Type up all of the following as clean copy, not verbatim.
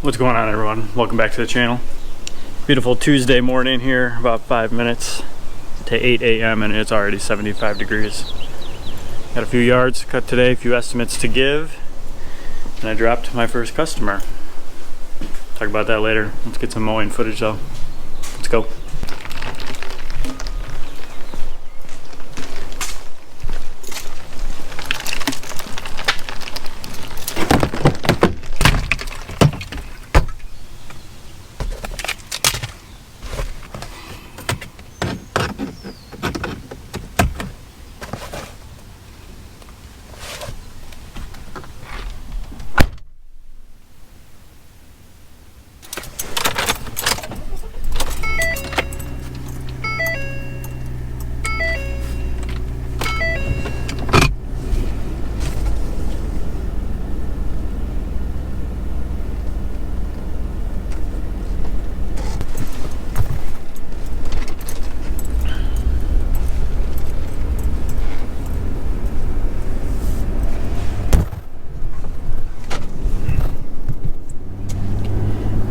What's going on, everyone? Welcome back to the channel. Beautiful Tuesday morning here, about 5 minutes to 8 a.m. and it's already 75 degrees. Got a few yards to cut today, a few estimates to give, and I dropped my first customer. Talk about that later. Let's get some mowing footage though. Let's go.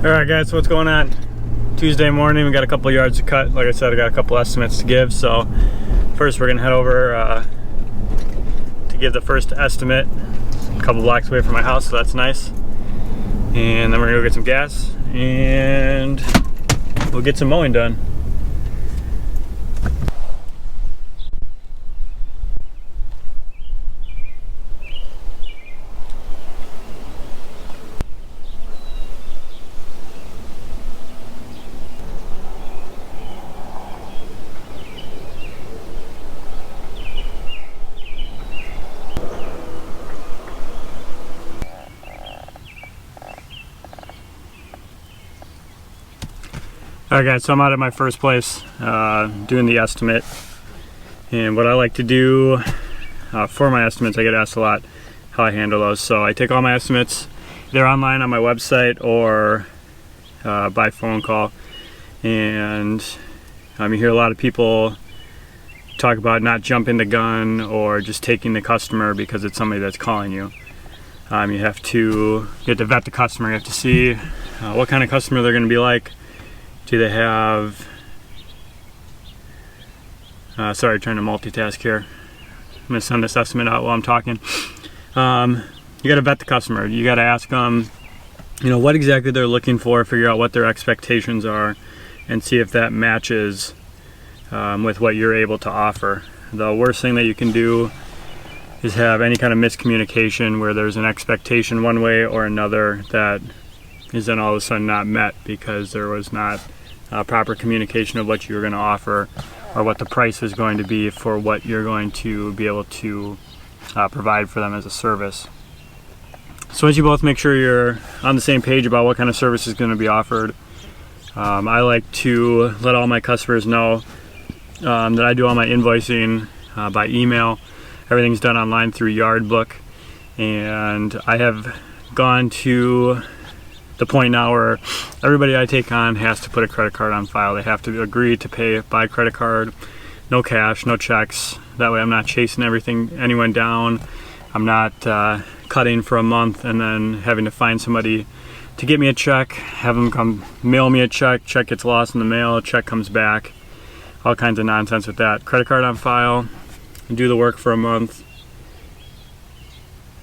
Alright guys, so what's going on? Tuesday morning, we got a couple yards to cut. Like I said, I got a couple estimates to give. So first we're gonna head over to give the first estimate a couple blocks away from my house, so that's nice. And then we're gonna go get some gas and we'll get some mowing done. Alright guys, so I'm out at my first place doing the estimate, and what I like to do for my estimates, I get asked a lot how I handle those. So I take all my estimates, they're online on my website or by phone call, and you hear a lot of people talk about not jumping the gun or just taking the customer because it's somebody that's calling you. You have to vet the customer, you have to see what kind of customer they're going to be like. Do they have, sorry, trying to multitask here. I'm going to send this estimate out while I'm talking. You got to vet the customer. You got to ask them, what exactly they're looking for, figure out what their expectations are, and see if that matches with what you're able to offer. The worst thing that you can do is have any kind of miscommunication where there's an expectation one way or another that is then all of a sudden not met because there was not proper communication of what you were going to offer or what the price is going to be for what you're going to be able to provide for them as a service. So once you both make sure you're on the same page about what kind of service is going to be offered, I like to let all my customers know that I do all my invoicing by email. Everything's done online through Yardbook, and I have gone to the point now where everybody I take on has to put a credit card on file. They have to agree to pay by credit card, no cash, no checks. That way I'm not chasing anyone down. I'm not cutting for a month and then having to find somebody to get me a check, have them come mail me a check gets lost in the mail, a check comes back, all kinds of nonsense with that. Credit card on file, do the work for a month,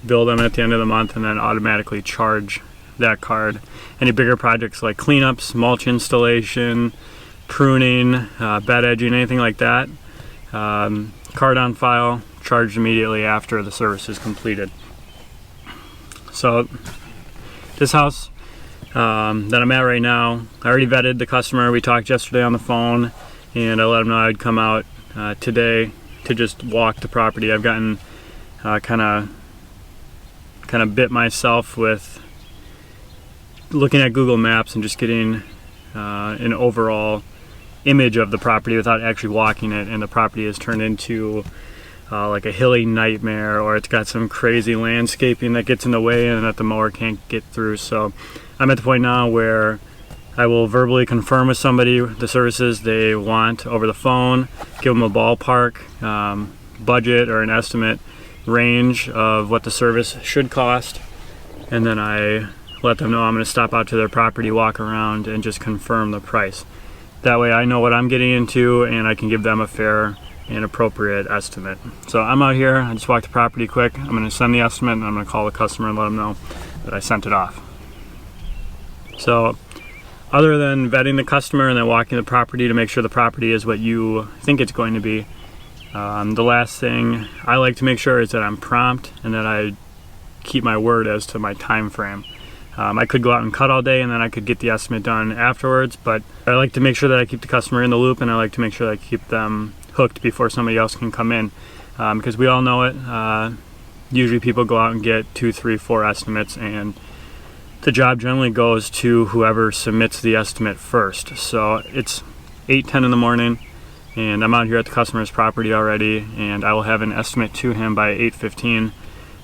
bill them at the end of the month, and then automatically charge that card. Any bigger projects like cleanups, mulch installation, pruning, bed edging, anything like that, card on file, charged immediately after the service is completed. So this house that I'm at right now, I already vetted the customer. We talked yesterday on the phone, and I let him know I'd come out today to just walk the property. I've gotten kind of bit myself with looking at Google Maps and just getting an overall image of the property without actually walking it, and the property has turned into like a hilly nightmare, or it's got some crazy landscaping that gets in the way and that the mower can't get through. So I'm at the point now where I will verbally confirm with somebody the services they want over the phone, give them a ballpark budget or an estimate range of what the service should cost, and then I let them know I'm going to stop out to their property, walk around, and just confirm the price. That way I know what I'm getting into and I can give them a fair and appropriate estimate. So I'm out here, I just walked the property quick. I'm going to send the estimate and I'm going to call the customer and let them know that I sent it off. So other than vetting the customer and then walking the property to make sure the property is what you think it's going to be, the last thing I like to make sure is that I'm prompt and that I keep my word as to my time frame. I could go out and cut all day and then I could get the estimate done afterwards, but I like to make sure that I keep the customer in the loop, and I like to make sure that I keep them hooked before somebody else can come in, because we all know it. Usually people go out and get 2, 3, 4 estimates, and the job generally goes to whoever submits the estimate first. So it's 8:10 in the morning and I'm out here at the customer's property already, and I will have an estimate to him by 8:15,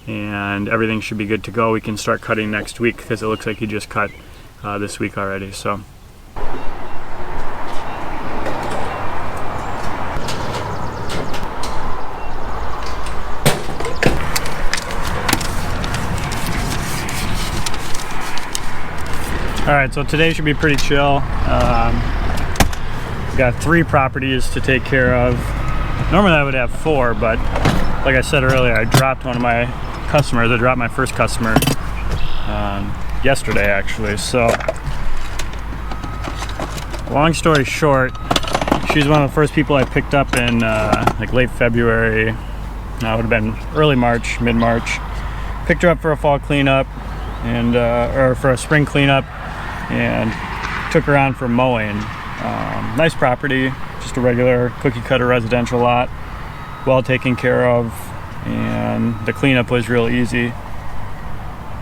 and everything should be good to go. We can start cutting next week because it looks like he just cut this week already. So alright, so today should be pretty chill. We've got 3 properties to take care of. Normally I would have 4, but like I said earlier, I dropped one of my customers. I dropped my first customer yesterday actually. So long story short, she's one of the first people I picked up in like late February. It would have been early March, mid-March. Picked her up for a fall cleanup and or for a spring cleanup, and took her on for mowing. Nice property, just a regular cookie cutter residential lot, well taken care of, and the cleanup was real easy.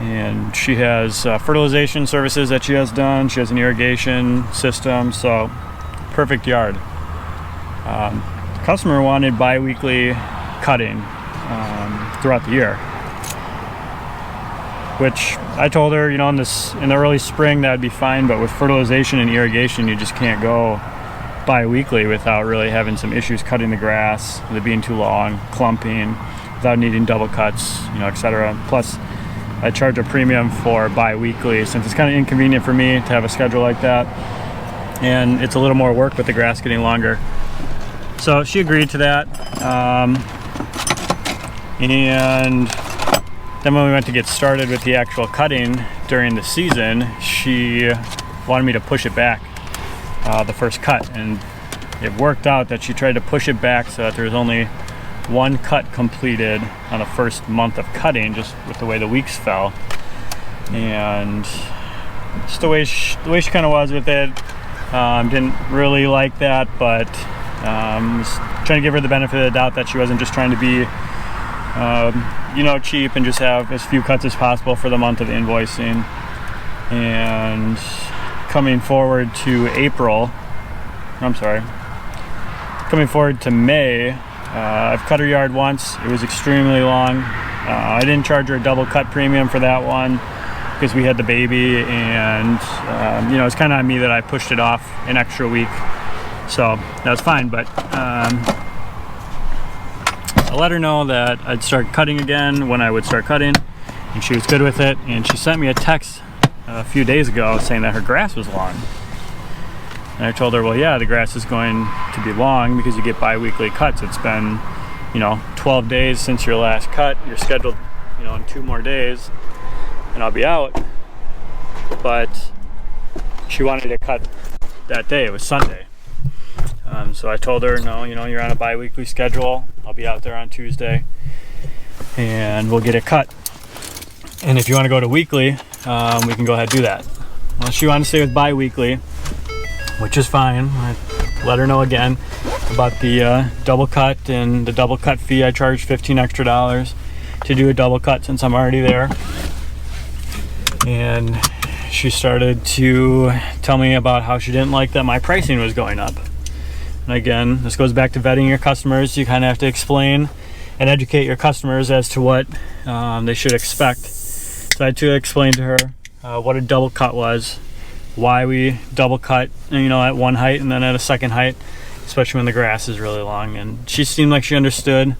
And she has fertilization services that she has done. She has an irrigation system, so perfect yard. The customer wanted bi-weekly cutting throughout the year, which I told her, you know, in the early spring that'd be fine, but with fertilization and irrigation you just can't go bi-weekly without really having some issues cutting the grass, with it being too long, clumping, without needing double cuts, you know, etc. Plus I charge a premium for bi-weekly since it's kind of inconvenient for me to have a schedule like that, and it's a little more work with the grass getting longer. So she agreed to that, and then when we went to get started with the actual cutting during the season, she wanted me to push it back, the first cut, and it worked out that she tried to push it back so that there was only 1 cut completed on the first month of cutting, just with the way the weeks fell. And just the way she kind of was with it, didn't really like that, but was trying to give her the benefit of the doubt that she wasn't just trying to be you know, cheap and just have as few cuts as possible for the month of invoicing. And coming forward to May, I've cut her yard once. It was extremely long. I didn't charge her a double cut premium for that one because we had the baby, and you know, it's kind of on me that I pushed it off an extra week, so that was fine. But I let her know that I'd start cutting again when I would start cutting, and she was good with it. And she sent me a text a few days ago saying that her grass was long. And I told her, well, yeah, the grass is going to be long because you get bi-weekly cuts. It's been, you know, 12 days since your last cut. You're scheduled, you know, in 2 more days, and I'll be out. But she wanted to cut that day. It was Sunday. So I told her, no, you know, you're on a bi-weekly schedule. I'll be out there on Tuesday, and we'll get it cut. And if you want to go to weekly, we can go ahead and do that. Well, she wanted to stay with bi-weekly, which is fine. I let her know again about the double cut and the double cut fee. I charged $15 extra to do a double cut since I'm already there. And she started to tell me about how she didn't like that my pricing was going up. And again, this goes back to vetting your customers. You kind of have to explain and educate your customers as to what they should expect. So I had to explain to her what a double cut was, why we double cut, you know, at one height and then at a second height, especially when the grass is really long. And she seemed like she understood.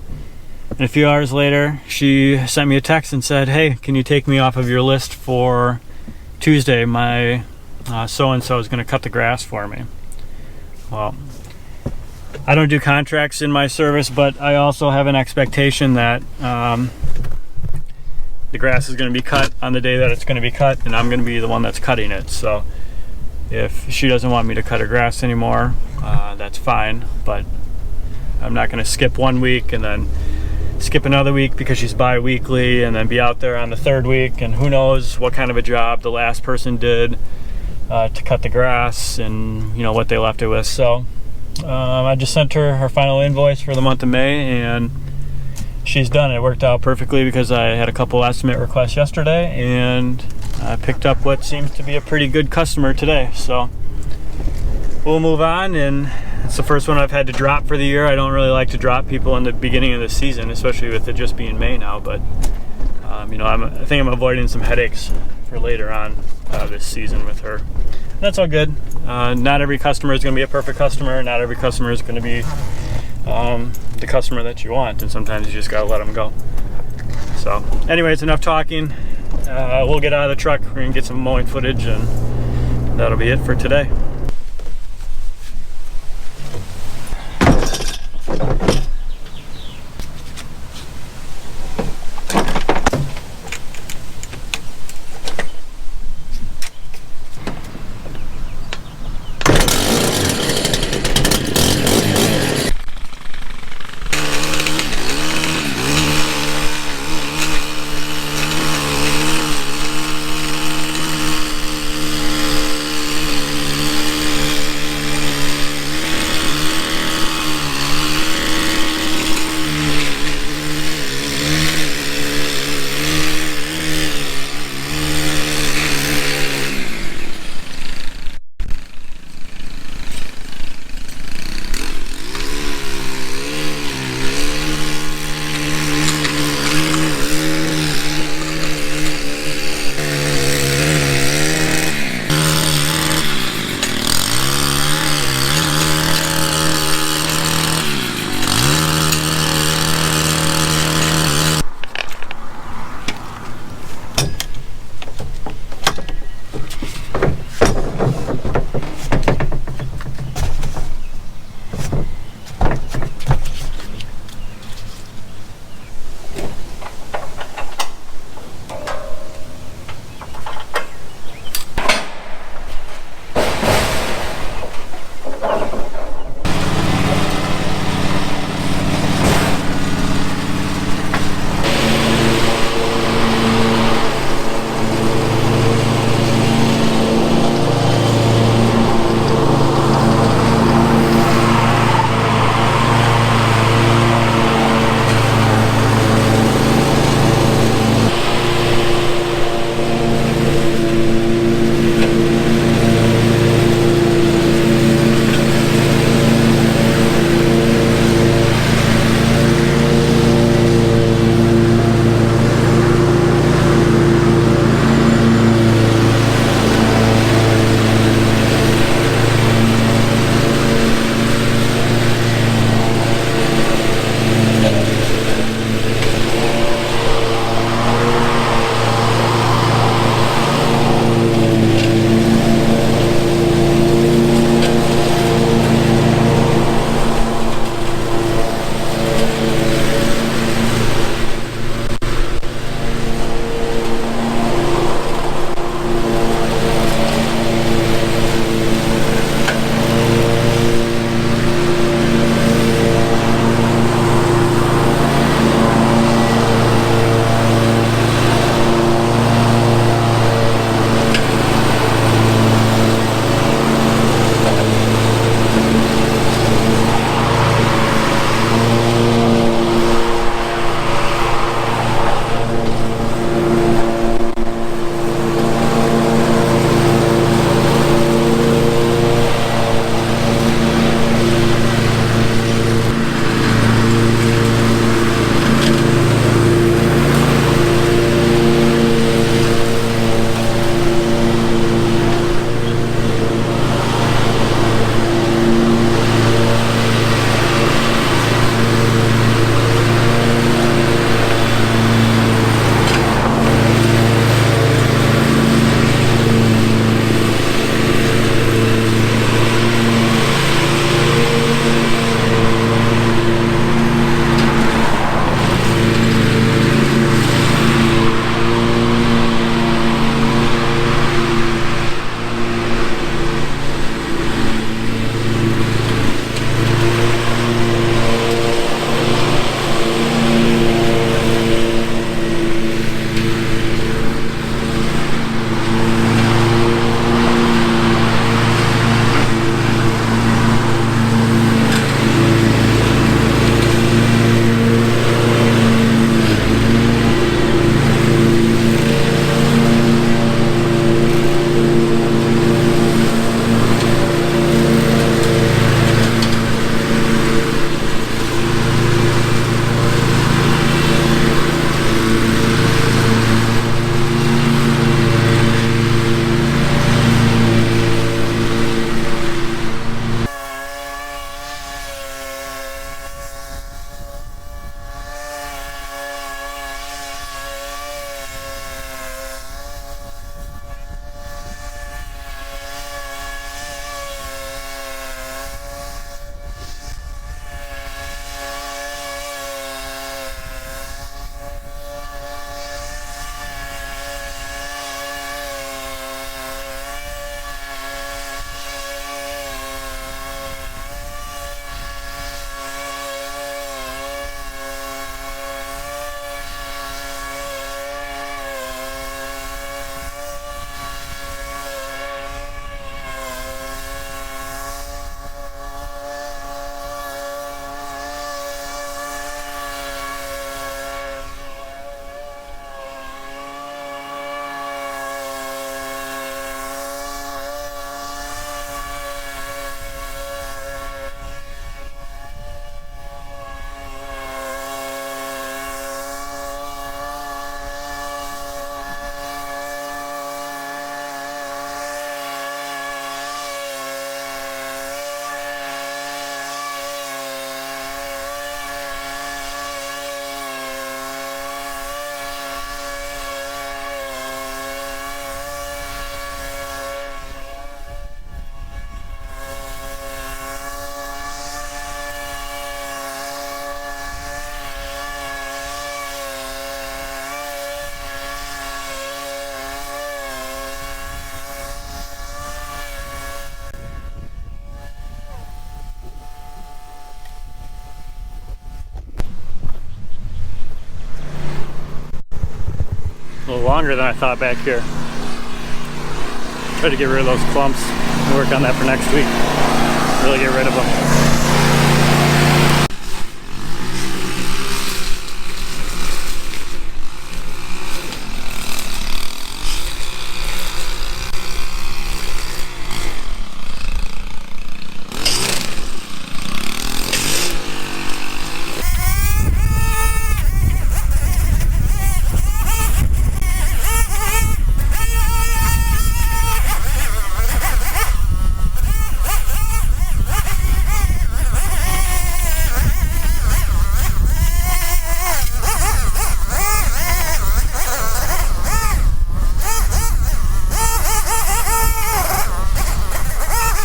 And a few hours later, she sent me a text and said, hey, can you take me off of your list for Tuesday, my so-and-so is going to cut the grass for me. Well, I don't do contracts in my service, but I also have an expectation that the grass is going to be cut on the day that it's going to be cut, and I'm going to be the one that's cutting it. So if she doesn't want me to cut her grass anymore, that's fine, but I'm not going to skip 1 week and then skip another week because she's bi-weekly, and then be out there on the 3rd week, and who knows what kind of a job the last person did to cut the grass, and what they left it with. So I just sent her final invoice for the month of May, and she's done. It worked out perfectly because I had a couple estimate requests yesterday, and I picked up what seems to be a pretty good customer today. So we'll move on, and it's the first one I've had to drop for the year. I don't really like to drop people in the beginning of the season, especially with it just being May now, but I think I'm avoiding some headaches for later on this season with her. And that's all good. Not every customer is going to be a perfect customer. Not every customer is going to be the customer that you want, and sometimes you just got to let them go. So anyways, enough talking. We'll get out of the truck. We're going to get some mowing footage, and that'll be it for today. longer than I thought back here. Try to get rid of those clumps and work on that for next week. Really get rid of them.